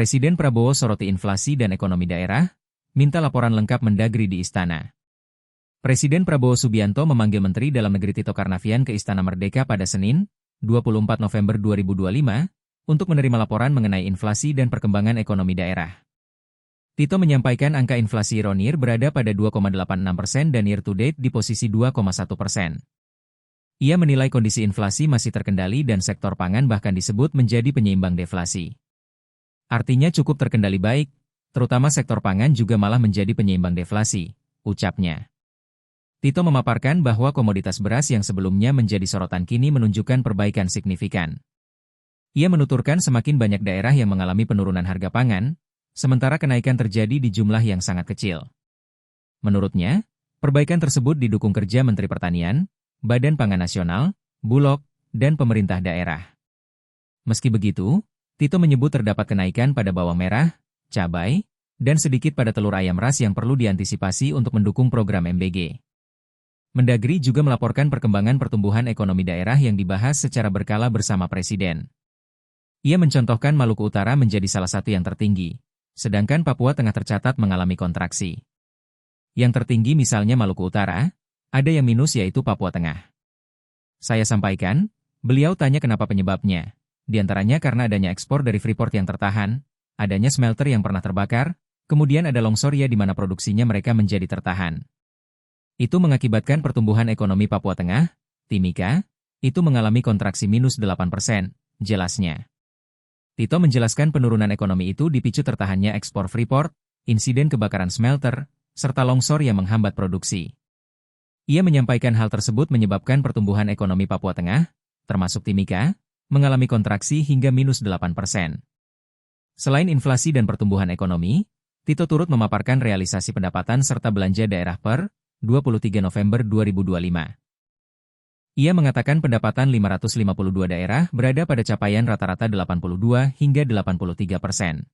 Presiden Prabowo soroti inflasi dan ekonomi daerah, minta laporan lengkap Mendagri di Istana. Presiden Prabowo Subianto memanggil Menteri Dalam Negeri Tito Karnavian ke Istana Merdeka pada Senin, 24 November 2025, untuk menerima laporan mengenai inflasi dan perkembangan ekonomi daerah. Tito menyampaikan angka inflasi year-on-year berada pada 2,86% dan year-to-date di posisi 2,1%. Ia menilai kondisi inflasi masih terkendali dan sektor pangan bahkan disebut menjadi penyeimbang deflasi. Artinya cukup terkendali baik, terutama sektor pangan juga malah menjadi penyeimbang deflasi, ucapnya. Tito memaparkan bahwa komoditas beras yang sebelumnya menjadi sorotan kini menunjukkan perbaikan signifikan. Ia menuturkan semakin banyak daerah yang mengalami penurunan harga pangan, sementara kenaikan terjadi di jumlah yang sangat kecil. Menurutnya, perbaikan tersebut didukung kerja Menteri Pertanian, Badan Pangan Nasional, Bulog, dan pemerintah daerah. Meski begitu, Tito menyebut terdapat kenaikan pada bawang merah, cabai, dan sedikit pada telur ayam ras yang perlu diantisipasi untuk mendukung program MBG. Mendagri juga melaporkan perkembangan pertumbuhan ekonomi daerah yang dibahas secara berkala bersama Presiden. Ia mencontohkan Maluku Utara menjadi salah satu yang tertinggi, sedangkan Papua Tengah tercatat mengalami kontraksi. Yang tertinggi misalnya Maluku Utara, ada yang minus yaitu Papua Tengah. Saya sampaikan, beliau tanya kenapa penyebabnya. Di antaranya karena adanya ekspor dari Freeport yang tertahan, adanya smelter yang pernah terbakar, kemudian ada longsor di mana produksinya mereka menjadi tertahan. Itu mengakibatkan pertumbuhan ekonomi Papua Tengah, Timika, itu mengalami kontraksi minus 8%, jelasnya. Tito menjelaskan penurunan ekonomi itu dipicu tertahannya ekspor Freeport, insiden kebakaran smelter, serta longsor yang menghambat produksi. Ia menyampaikan hal tersebut menyebabkan pertumbuhan ekonomi Papua Tengah, termasuk Timika, mengalami kontraksi hingga minus 8%. Selain inflasi dan pertumbuhan ekonomi, Tito turut memaparkan realisasi pendapatan serta belanja daerah per 23 November 2025. Ia mengatakan pendapatan 552 daerah berada pada capaian rata-rata 82 hingga 83%.